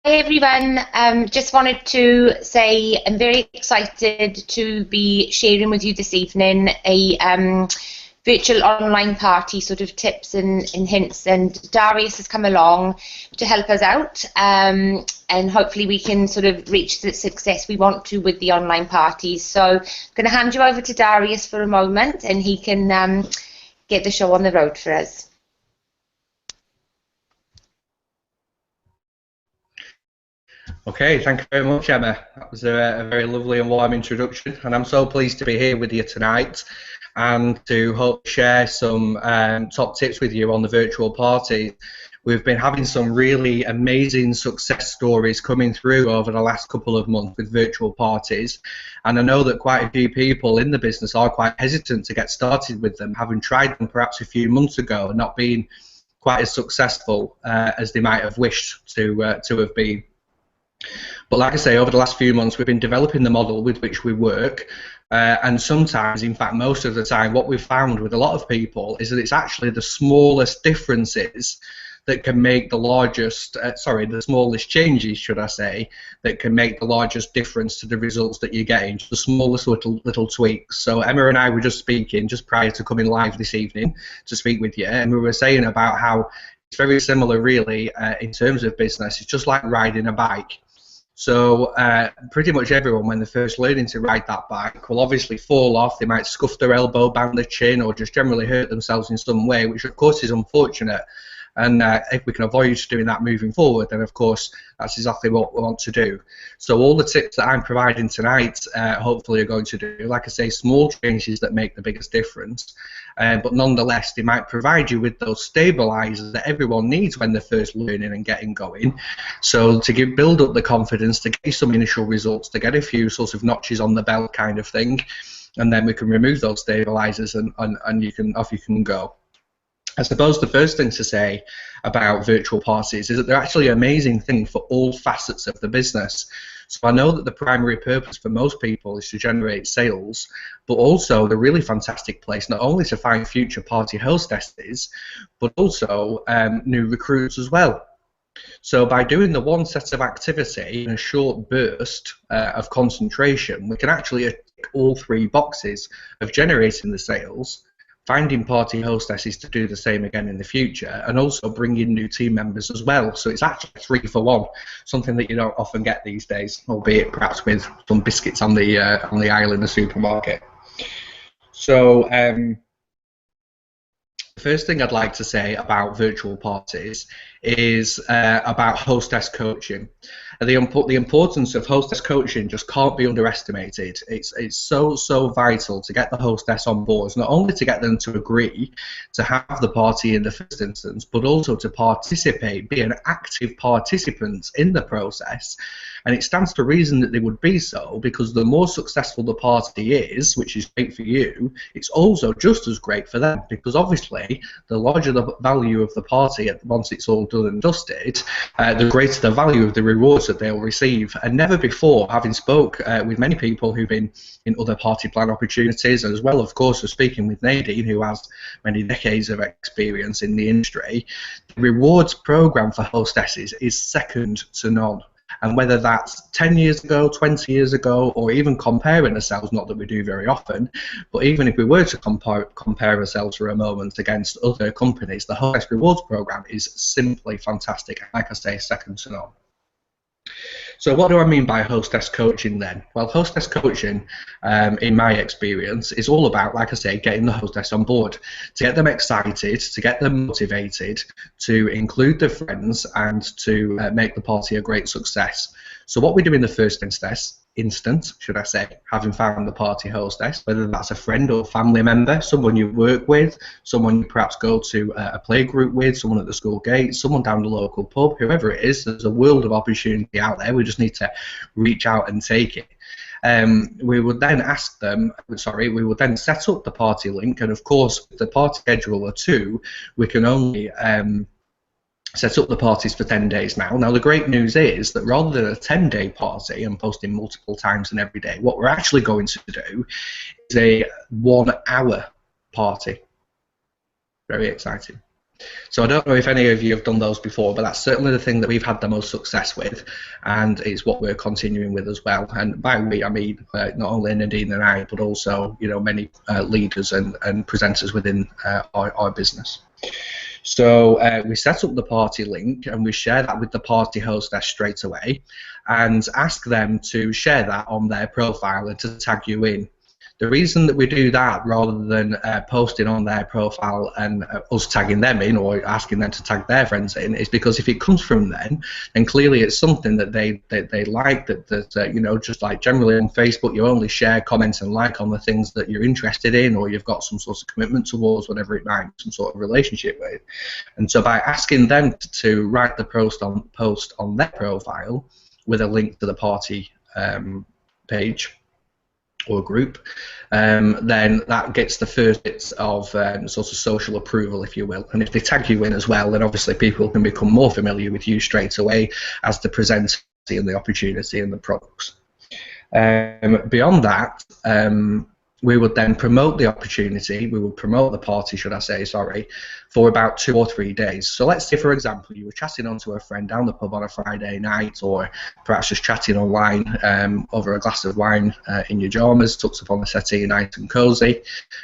Hi everyone. Just wanted to say I'm very excited to be sharing with you this evening a virtual online party sort of tips and hints. And Darius has come along to help us out, and hopefully we can sort of reach the success we want to with the online parties. So I'm going to hand you over to Darius for a moment, and he can get the show on the road for us. Okay, thank you very much, Emma. That was a very lovely and warm introduction, and I'm so pleased to be here with you tonight and to hope share some top tips with you on the virtual party. We've been having some really amazing success stories coming through over the last couple of months with virtual parties, and I know that quite a few people in the business are quite hesitant to get started with them, having tried them perhaps a few months ago and not being quite as successful as they might have wished to have been. But like I say, over the last few months, we've been developing the model with which we work. And sometimes, in fact, most of the time, what we've found with a lot of people is that it's actually the smallest differences that can make the largest, the smallest changes, should I say, that can make the largest difference to the results that you're getting, the smallest little tweaks. So Emma and I were just speaking, just prior to coming live this evening to speak with you, and we were saying about how it's very similar, really, in terms of business. It's just like riding a bike. So pretty much everyone, when they're first learning to ride that bike, will obviously fall off. They might scuff their elbow, bang their chin, or just generally hurt themselves in some way, which of course is unfortunate. And if we can avoid doing that moving forward, then of course that's exactly what we want to do. So all the tips that I'm providing tonight hopefully are going to do, like I say, small changes that make the biggest difference. But nonetheless, they might provide you with those stabilizers that everyone needs when they're first learning and getting going. So to build up the confidence, to get you some initial results, to get a few sorts of notches on the belt kind of thing, and then we can remove those stabilizers and off you can go. I suppose the first thing to say about virtual parties is that they're actually an amazing thing for all facets of the business. So I know that the primary purpose for most people is to generate sales, but also they're a really fantastic place not only to find future party hostesses, but also new recruits as well. So by doing the one set of activity in a short burst of concentration, we can actually tick all three boxes of generating the sales, finding party hostesses to do the same again in the future, and also bringing new team members as well. So it's actually 3 for 1, something that you don't often get these days, albeit perhaps with some biscuits on the aisle in the supermarket. So the first thing I'd like to say about virtual parties is about hostess coaching. The importance of hostess coaching just can't be underestimated. It's so vital to get the hostess on board, not only to get them to agree to have the party in the first instance, but also to participate, be an active participant in the process. And it stands to reason that they would be so, because the more successful the party is, which is great for you, it's also just as great for them, because obviously the larger the value of the party once it's all done and dusted, the greater the value of the rewards that they'll receive. And never before, having spoke with many people who've been in other party plan opportunities, as well of course as speaking with Nadine, who has many decades of experience in the industry, the rewards program for hostesses is second to none. And whether that's 10 years ago, 20 years ago, or even comparing ourselves, not that we do very often, but even if we were to compare ourselves for a moment against other companies, the Hostess Rewards Program is simply fantastic. Like I say, second to none. So what do I mean by hostess coaching then? Well, hostess coaching, in my experience, is all about, like I say, getting the hostess on board, to get them excited, to get them motivated, to include their friends, and to make the party a great success. So what we do in the first instance, should I say, having found the party hostess, whether that's a friend or family member, someone you work with, someone you perhaps go to a play group with, someone at the school gate, someone down the local pub, whoever it is, there's a world of opportunity out there. We just need to reach out and take it. We would then we would then set up the party link, and of course, with the party scheduler too, we can only set up the parties for 10 days now. Now, the great news is that rather than a 10-day party and posting multiple times and every day, what we're actually going to do is a 1-hour party. Very exciting. So I don't know if any of you have done those before, but that's certainly the thing that we've had the most success with, and it's what we're continuing with as well. And by we, I mean not only Nadine and I, but also many leaders and presenters within our business. So we set up the party link and we share that with the party hostess straight away, and ask them to share that on their profile and to tag you in. The reason that we do that rather than posting on their profile and us tagging them in or asking them to tag their friends in is because if it comes from them, then clearly it's something that they like, that just like generally on Facebook, you only share, comment and like on the things that you're interested in, or you've got some sort of commitment towards, whatever it might be, some sort of relationship with. And so by asking them to write the post on their profile with a link to the party page or group, then that gets the first bits of sort of social approval, if you will. And if they tag you in as well, then obviously people can become more familiar with you straight away as the presenter and the opportunity and the products. Beyond that, we would then promote the opportunity, we would promote the party, should I say, sorry, for about 2 or 3 days. So let's say, for example, you were chatting on to a friend down the pub on a Friday night, or perhaps just chatting online over a glass of wine in your pyjamas, tucked up on the settee, nice and cosy,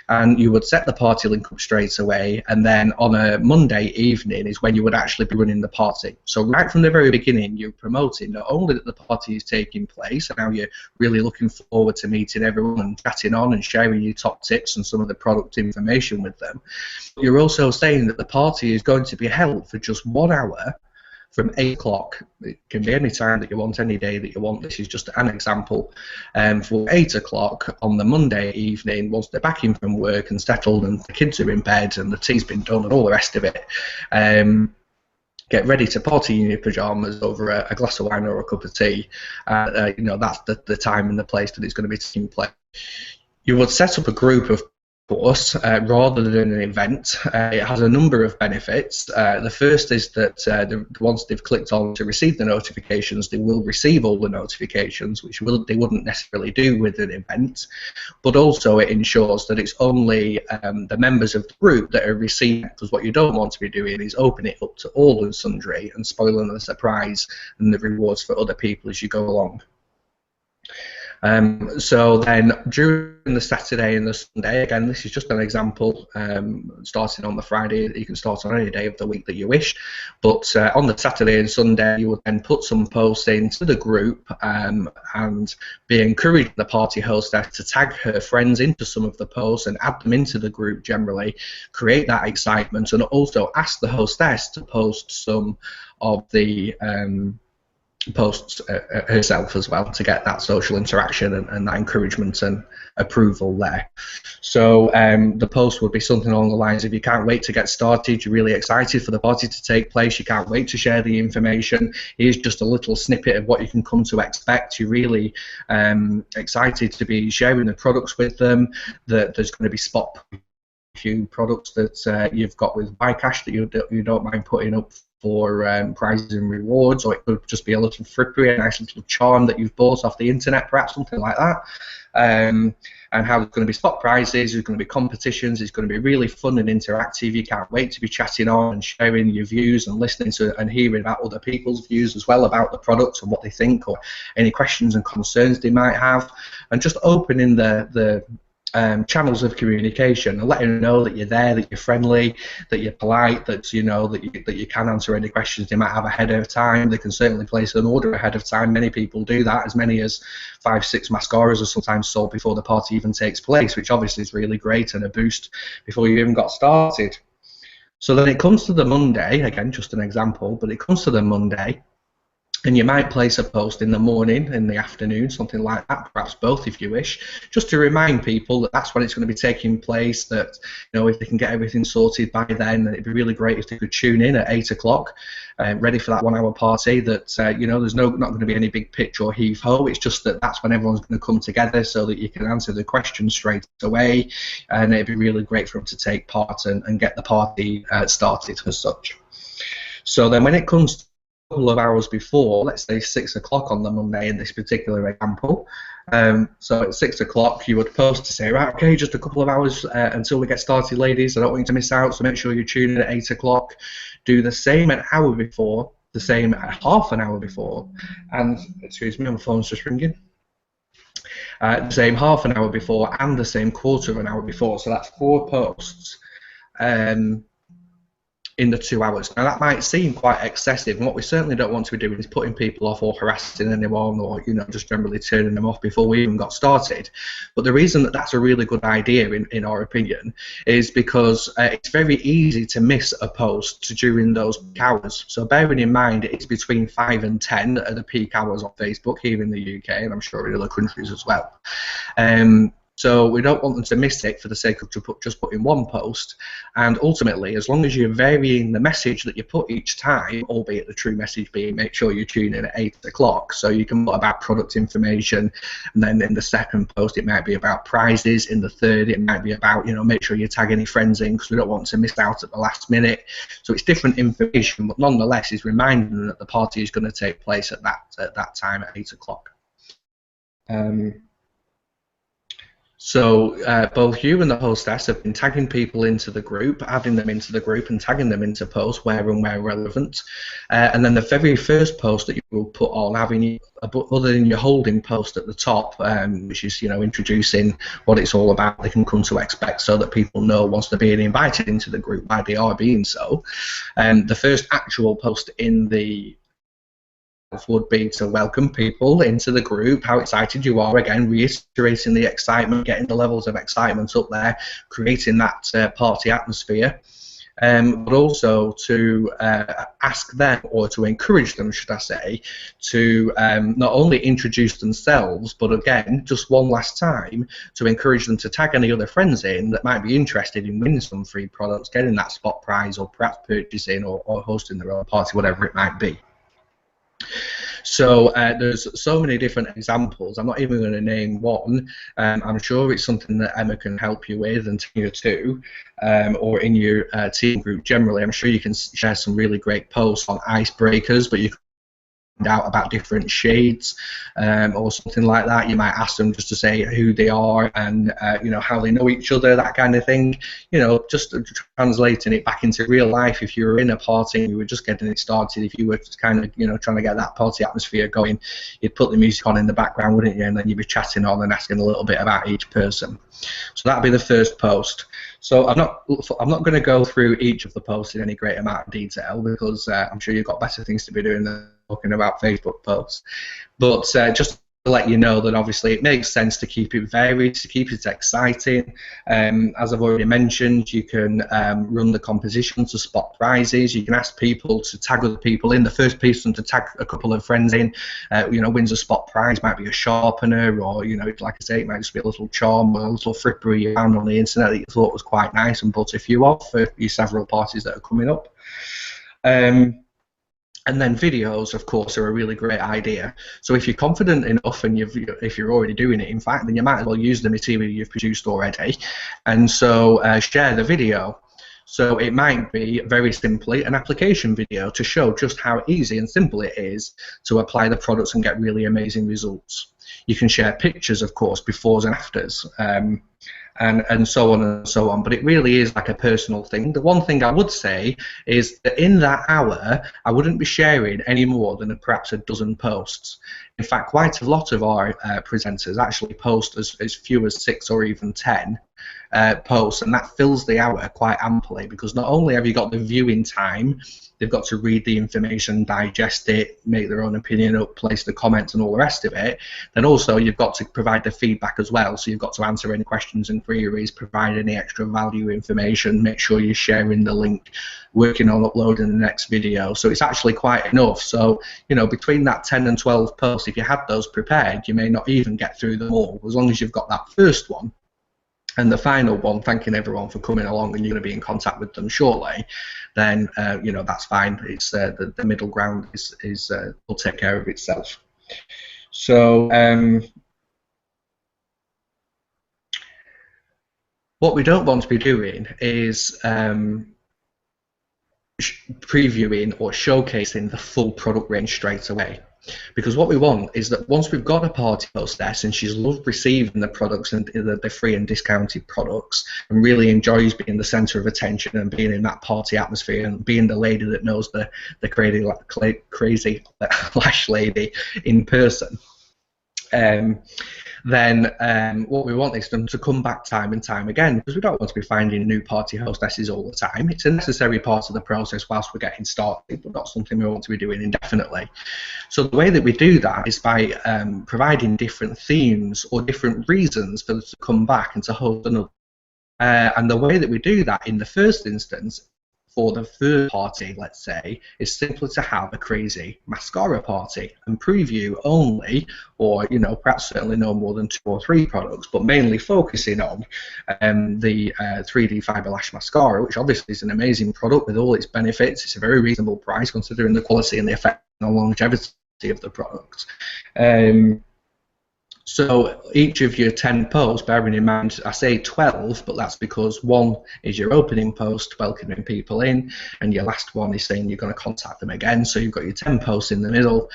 and you would set the party link up straight away, and then on a Monday evening is when you would actually be running the party. So right from the very beginning, you're promoting not only that the party is taking place, and how you're really looking forward to meeting everyone and chatting on and sharing your top tips and some of the product information with them, you're also saying that the party is going to be held for just 1 hour from 8 o'clock. It can be any time that you want, any day that you want. This is just an example. For 8 o'clock on the Monday evening, once they're back in from work and settled and the kids are in bed and the tea's been done and all the rest of it, get ready to party in your pyjamas over a glass of wine or a cup of tea. That's the time and the place that it's going to be taking place. You would set up a group, of course, rather than an event. It has a number of benefits. The first is that once they've clicked on to receive the notifications, they will receive all the notifications, which they wouldn't necessarily do with an event. But also it ensures that it's only the members of the group that are receiving, because what you don't want to be doing is open it up to all and sundry and spoiling the surprise and the rewards for other people as you go along. So then during the Saturday and the Sunday, again, this is just an example, starting on the Friday, you can start on any day of the week that you wish, but on the Saturday and Sunday, you would then put some posts into the group and be encouraging the party hostess to tag her friends into some of the posts and add them into the group generally, create that excitement, and also ask the hostess to post some of the posts herself as well to get that social interaction and that encouragement and approval there. So the post would be something along the lines of, you can't wait to get started, you're really excited for the party to take place, you can't wait to share the information, here's just a little snippet of what you can come to expect, you're really excited to be sharing the products with them, that there's going to be spot few products that you've got with Bycash that you don't mind putting up for prizes and rewards, or it could just be a little frippery, a nice little charm that you've bought off the internet, perhaps something like that. And how there's going to be spot prizes, there's going to be competitions, it's going to be really fun and interactive. You can't wait to be chatting on and sharing your views and listening to and hearing about other people's views as well about the products and what they think, or any questions and concerns they might have, and just opening the channels of communication and letting them know that you're there, that you're friendly, that you're polite, that that you can answer any questions they might have ahead of time. They can certainly place an order ahead of time. Many people do that. As many as 5-6 mascaras are sometimes sold before the party even takes place, which obviously is really great and a boost before you even got started. So then it comes to the Monday, again just an example, but it comes to the Monday, and you might place a post in the morning, in the afternoon, something like that, perhaps both if you wish, just to remind people that that's when it's going to be taking place, that if they can get everything sorted by then, it'd be really great if they could tune in at 8 o'clock, ready for that 1 hour party, that there's not going to be any big pitch or heave-ho, it's just that that's when everyone's going to come together so that you can answer the questions straight away, and it'd be really great for them to take part and get the party started as such. So then when it comes couple of hours before, let's say 6 o'clock on the Monday in this particular example. So at 6 o'clock you would post to say, right, okay, just a couple of hours until we get started, ladies. I don't want you to miss out, so make sure you tune in at 8 o'clock. Do the same an hour before, the same half an hour before, and, excuse me, my phone's just ringing. The same half an hour before and the same quarter of an hour before. So that's 4 posts in the 2 hours. Now that might seem quite excessive, and what we certainly don't want to be doing is putting people off or harassing anyone, or just generally turning them off before we even got started. But the reason that that's a really good idea, in our opinion, is because it's very easy to miss a post during those peak hours. So bearing in mind it's between 5 and 10 at the peak hours on Facebook here in the UK, and I'm sure in other countries as well. So we don't want them to miss it for the sake of just putting one post. And ultimately, as long as you're varying the message that you put each time, albeit the true message being make sure you tune in at 8 o'clock, so you can put about product information, and then in the second post it might be about prizes, in the third it might be about, make sure you tag any friends in, because we don't want to miss out at the last minute. So it's different information, but nonetheless it's reminding them that the party is going to take place at that time at 8 o'clock. So both you and the hostess have been tagging people into the group, adding them into the group and tagging them into posts where relevant. And then the very first post that you will put on, having other than your holding post at the top, which is introducing what it's all about, they can come to expect, so that people know once they're being invited into the group why they are being so. The first actual post in the would be to welcome people into the group, how excited you are, again reiterating the excitement, getting the levels of excitement up there, creating that party atmosphere, but also to ask them, or to encourage them, should I say, to not only introduce themselves, but again, just one last time, to encourage them to tag any other friends in that might be interested in winning some free products, getting that spot prize, or perhaps purchasing or hosting their own party, whatever it might be. So there's so many different examples. I'm not even going to name one. I'm sure it's something that Emma can help you with, and Tina too, or in your team group generally. I'm sure you can share some really great posts on icebreakers, but you can find out about different shades or something like that. You might ask them just to say who they are and how they know each other, that kind of thing. Just translating it back into real life. If you were in a party and you were just getting it started, if you were kind of trying to get that party atmosphere going, you'd put the music on in the background, wouldn't you? And then you'd be chatting on and asking a little bit about each person. So that'd be the first post. So I'm not going to go through each of the posts in any great amount of detail, because I'm sure you've got better things to be doing than talking about Facebook posts. But just to let you know that obviously it makes sense to keep it varied, to keep it exciting. As I've already mentioned, you can run the competition to spot prizes. You can ask people to tag other people in. The first person to tag a couple of friends in, wins a spot prize. Might be a sharpener, or like I say, it might just be a little charm or a little frippery you found on the internet that you thought was quite nice and bought a few of for your several parties that are coming up. And then videos, of course, are a really great idea. So if you're confident enough, and if you're already doing it, in fact, then you might as well use the material you've produced already. And so share the video. So it might be very simply an application video to show just how easy and simple it is to apply the products and get really amazing results. You can share pictures, of course, befores and afters. And so on and so on. But it really is like a personal thing. The one thing I would say is that in that hour, I wouldn't be sharing any more than perhaps a dozen posts. In fact, quite a lot of our presenters actually post as few as 6 or even 10 posts, and that fills the hour quite amply, because not only have you got the viewing time, they've got to read the information, digest it, make their own opinion up, place the comments and all the rest of it, then also you've got to provide the feedback as well. So you've got to answer any questions and queries, provide any extra value information, make sure you're sharing the link, working on uploading the next video. So it's actually quite enough. So between that 10 and 12 posts, if you had those prepared, you may not even get through them all. As long as you've got that first one and the final one, thanking everyone for coming along, and you're going to be in contact with them shortly, then that's fine. It's the middle ground is will take care of itself. So what we don't want to be doing is previewing or showcasing the full product range straight away. Because what we want is that once we've got a party hostess and she's loved receiving the products and the free and discounted products and really enjoys being the centre of attention and being in that party atmosphere and being the lady that knows the crazy lash lady in person, then what we want is them to come back time and time again, because we don't want to be finding new party hostesses all the time. It's a necessary part of the process whilst we're getting started, but not something we want to be doing indefinitely. So the way that we do that is by providing different themes or different reasons for them to come back and to host another. And the way that we do that in the first instance, for the third party, let's say, is simply to have a crazy mascara party and preview only, or perhaps certainly no more than 2 or 3 products, but mainly focusing on the 3D Fiber Lash Mascara, which obviously is an amazing product with all its benefits. It's a very reasonable price considering the quality and the effect and longevity of the product. So each of your 10 posts, bearing in mind, I say 12, but that's because one is your opening post welcoming people in, and your last one is saying you're going to contact them again. So you've got your 10 posts in the middle,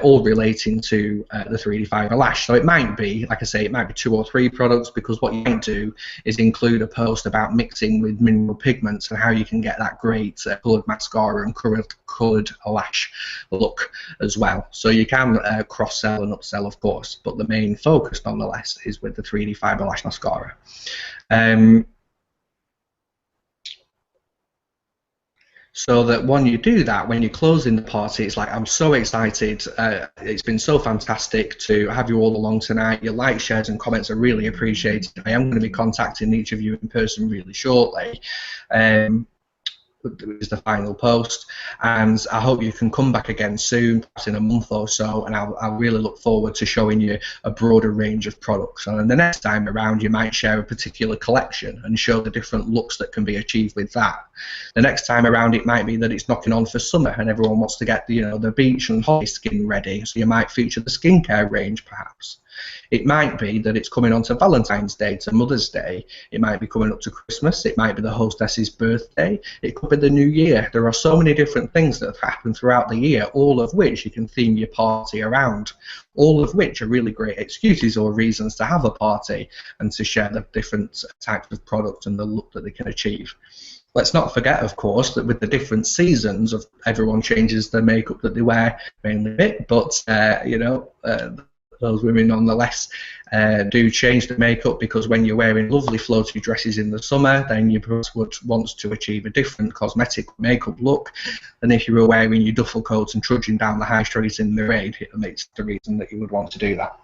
all relating to the 3D Fiber Lash. So it might be, like I say, it might be 2 or 3 products, because what you might do is include a post about mixing with mineral pigments and how you can get that great coloured mascara and coloured lash look as well. So you can cross-sell and upsell, of course, but the main focus nonetheless is with the 3D Fiber Lash Mascara. So that when you do that, when you're closing the party, it's like, I'm so excited. It's been so fantastic to have you all along tonight. Your likes, shares and comments are really appreciated. I am going to be contacting each of you in person really shortly. Is the final post, and I hope you can come back again soon, perhaps in a month or so, and I'll really look forward to showing you a broader range of products. And the next time around, you might share a particular collection and show the different looks that can be achieved with that. The next time around, it might be that it's knocking on for summer and everyone wants to get the beach and holiday skin ready, so you might feature the skincare range perhaps. It might be that it's coming on to Valentine's Day, to Mother's Day. It might be coming up to Christmas. It might be the hostess's birthday. It could be the new year. There are so many different things that happen throughout the year, all of which you can theme your party around, all of which are really great excuses or reasons to have a party and to share the different types of products and the look that they can achieve. Let's not forget, of course, that with the different seasons, of everyone changes the makeup that they wear, mainly a bit, but those women nonetheless do change the makeup, because when you're wearing lovely floaty dresses in the summer, then you would want to achieve a different cosmetic makeup look than if you were wearing your duffel coats and trudging down the high street in the rain. It makes the reason that you would want to do that.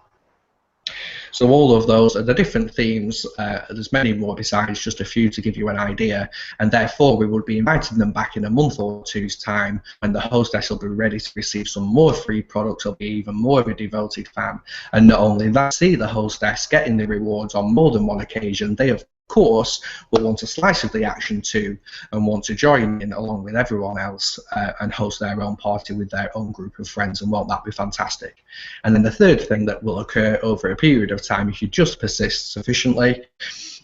So all of those are the different themes. There's many more besides just a few to give you an idea, and therefore we will be inviting them back in a month or two's time when the hostess will be ready to receive some more free products. Will be even more of a devoted fan, and not only that, see the hostess getting the rewards on more than one occasion. They of course will want a slice of the action too, and want to join in along with everyone else and host their own party with their own group of friends, and won't that be fantastic? And then the third thing that will occur over a period of time, if you just persist sufficiently,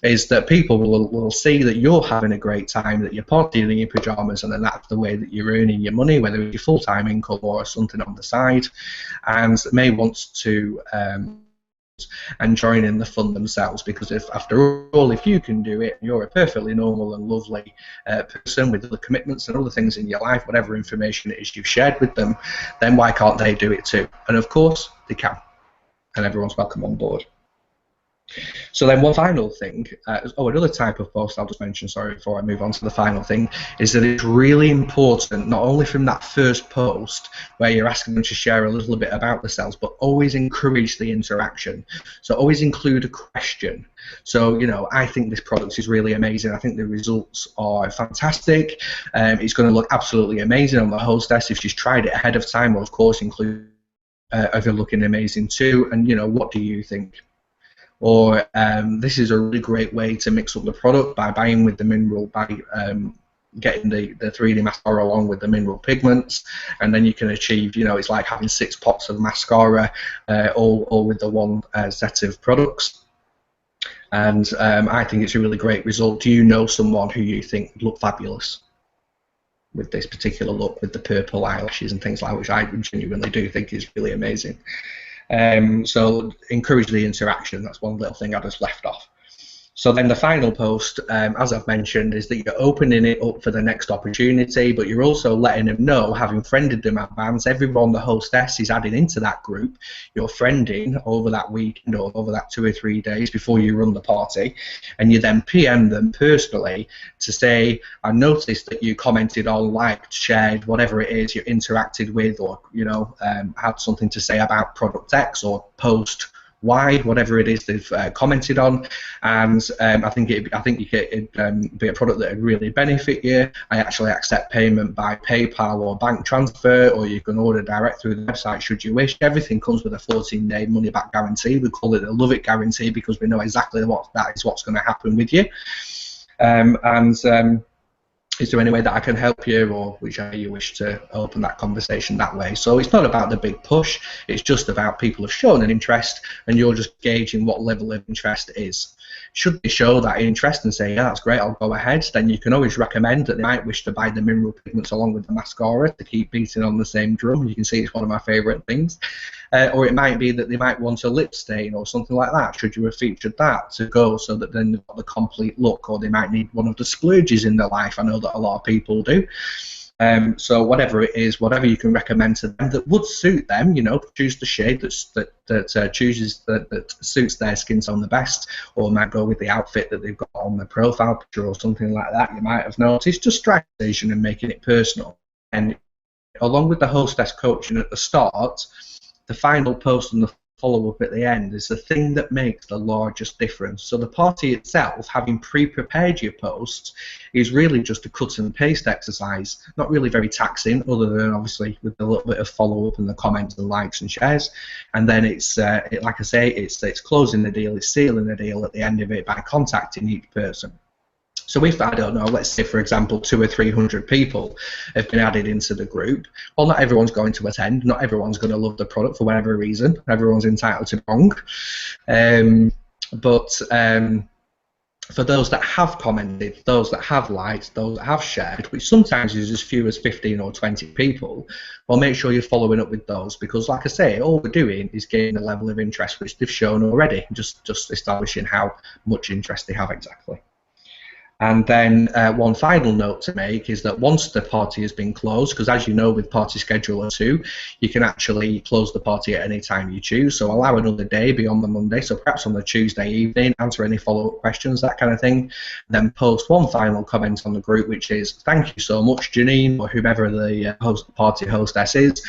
is that people will see that you're having a great time, that you're partying in your pyjamas, and then that's the way that you're earning your money, whether it's your full-time income or something on the side, and may want to and join in the fun themselves, because after all, if you can do it, you're a perfectly normal and lovely person with other commitments and other things in your life, whatever information it is you've shared with them, then why can't they do it too? And of course they can, and everyone's welcome on board. So then one final thing, another type of post I'll just mention, sorry, before I move on to the final thing, is that it's really important, not only from that first post where you're asking them to share a little bit about themselves, but always encourage the interaction. So always include a question. So, I think this product is really amazing. I think the results are fantastic. It's going to look absolutely amazing on the hostess if she's tried it ahead of time. Well, of course, include if you're looking amazing too. And, what do you think? Or this is a really great way to mix up the product by buying with the mineral, by getting the 3D mascara along with the mineral pigments, and then you can achieve, it's like having 6 pots of mascara all with the one set of products. And I think it's a really great result. Do you know someone who you think would look fabulous? this particular look with the purple eyelashes and things like that, which I genuinely do think is really amazing. So encourage the interaction. That's one little thing I just left off. So then the final post, as I've mentioned, is that you're opening it up for the next opportunity, but you're also letting them know, having friended them in advance, everyone the hostess is adding into that group, you're friending over that weekend or over that 2 or 3 days before you run the party, and you then PM them personally to say, I noticed that you commented on, liked, shared, whatever it is you interacted with, or had something to say about product X or post Y, whatever it is they've commented on, and I think it'd be a product that would really benefit you. I actually accept payment by PayPal or bank transfer, or you can order direct through the website should you wish. Everything comes with a 14-day money-back guarantee. We call it a love it guarantee because we know exactly what's going to happen with you. Is there any way that I can help you, or whichever you wish to open that conversation that way? So it's not about the big push, it's just about people have shown an interest and you're just gauging what level of interest is. Should they show that interest and say, yeah, that's great, I'll go ahead, then you can always recommend that they might wish to buy the mineral pigments along with the mascara to keep beating on the same drum. You can see it's one of my favourite things. Or it might be that they might want a lip stain or something like that, should you have featured that to go, so that then they've got the complete look, or they might need one of the splurges in their life. I know that a lot of people do. So whatever it is, whatever you can recommend to them that would suit them, choose the shade that suits their skin tone the best, or might go with the outfit that they've got on their profile picture or something like that. You might have noticed, just stratification and making it personal. And along with the hostess coaching at the start, the final post and the follow-up at the end is the thing that makes the largest difference. So the party itself, having pre-prepared your posts, is really just a cut and paste exercise, not really very taxing, other than obviously with a little bit of follow-up and the comments and likes and shares. And then it's like I say, it's closing the deal, it's sealing the deal at the end of it by contacting each person. So if, I don't know, let's say, for example, 200 or 300 people have been added into the group, well, not everyone's going to attend. Not everyone's going to love the product for whatever reason. Everyone's entitled to wrong. But for those that have commented, those that have liked, those that have shared, which sometimes is as few as 15 or 20 people, well, make sure you're following up with those, because, like I say, all we're doing is gaining a level of interest which they've shown already, just establishing how much interest they have exactly. And then one final note to make is that once the party has been closed, because as you know with Party Scheduler 2, you can actually close the party at any time you choose, so allow another day beyond the Monday, so perhaps on the Tuesday evening, answer any follow-up questions, that kind of thing, then post one final comment on the group, which is, thank you so much, Janine, or whoever the party hostess is.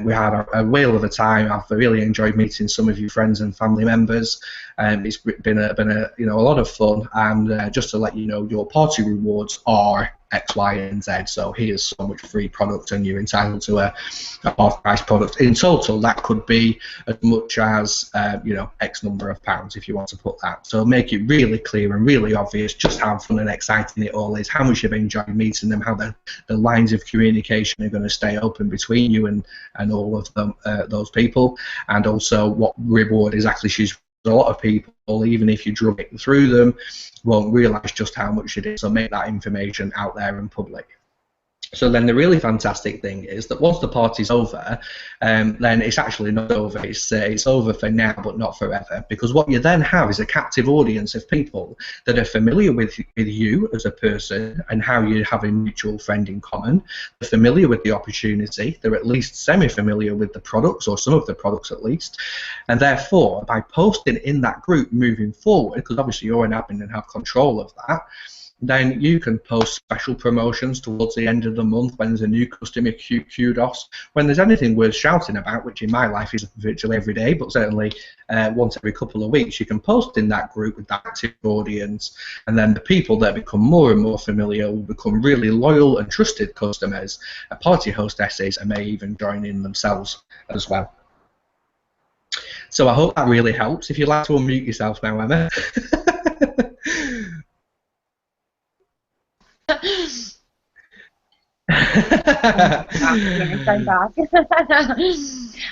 We had a whale of a time. I've really enjoyed meeting some of you friends and family members. It's been a lot of fun, and just to let you know, your party rewards are X, Y, and Z. So here's so much free product, and you're entitled to a half-price product. In total, that could be as much as X number of pounds if you want to put that. So make it really clear and really obvious just how fun and exciting it all is, how much you've enjoyed meeting them, how the lines of communication are going to stay open between you and all of them, those people, and also what reward exactly she's. A lot of people, even if you drug it through them, won't realise just how much it is. So make that information out there in public. So then the really fantastic thing is that once the party's over, then it's actually not over. It's over for now, but not forever. Because what you then have is a captive audience of people that are familiar with you as a person and how you have a mutual friend in common. They're familiar with the opportunity. They're at least semi-familiar with the products, or some of the products at least. And therefore, by posting in that group moving forward, because obviously you're an admin and have control of that, then you can post special promotions towards the end of the month when there's a new customer kudos, when there's anything worth shouting about, which in my life is virtually every day, but certainly once every couple of weeks, you can post in that group with that active audience, and then the people that become more and more familiar will become really loyal and trusted customers, party hostesses, and may even join in themselves as well. So I hope that really helps. If you'd like to unmute yourself now, Emma. I'm back.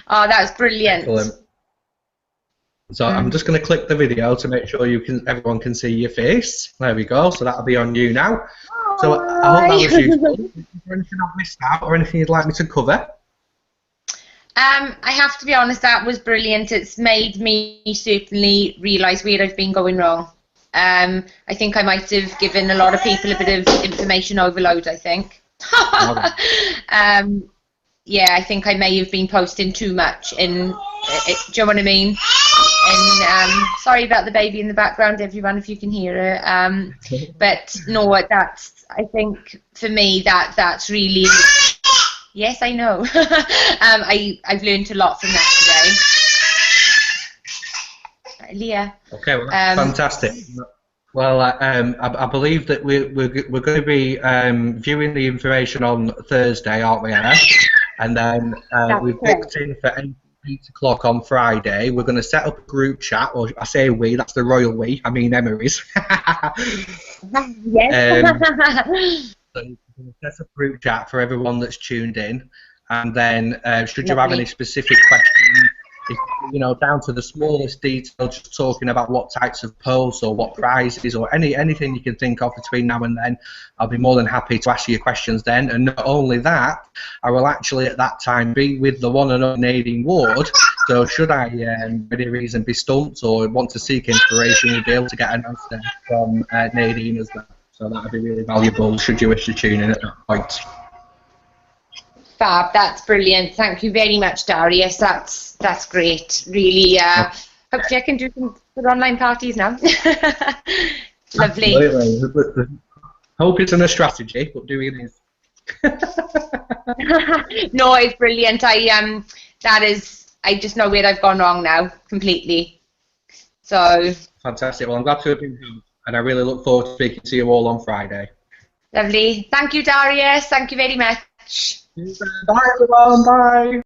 Oh, that was brilliant. Excellent. So I'm just going to click the video to make sure everyone can see your face. There we go. So that'll be on you now. So I hope that was useful. Is there anything I've missed out or anything you'd like me to cover? I have to be honest, that was brilliant. It's made me certainly realise where I've been going wrong. I think I might have given a lot of people a bit of information overload, I think. Yeah, I think I may have been posting too much do you know what I mean? And sorry about the baby in the background, everyone, if you can hear her. But no, I think for me that's really, yes, I know. I've learned a lot from that today. Leah. Okay, well, that's fantastic. Well, I believe that we're going to be viewing the information on Thursday, aren't we, Anna? And then we've booked in for 8 o'clock on Friday. We're going to set up a group chat, or I say we, that's the royal we, I mean Emery's. Yes. So we're going to set up a group chat for everyone that's tuned in. And then should you have any specific questions, down to the smallest detail, just talking about what types of posts or what prizes or anything you can think of between now and then, I'll be more than happy to answer your questions then. And not only that, I will actually at that time be with the one and only Nadine Ward. So should I, for any reason, be stumped or want to seek inspiration, you'll be able to get an answer from Nadine as well. So that would be really valuable should you wish to tune in at that point. Fab, that's brilliant. Thank you very much, Darius. That's great. Really, hopefully I can do some good online parties now. Lovely. Absolutely. Hope it's in a strategy, but do it is. No, it's brilliant. I just know where I've gone wrong now completely. So fantastic. Well, I'm glad to have been here, and I really look forward to speaking to you all on Friday. Lovely. Thank you, Darius. Thank you very much. Bye, everyone. Bye.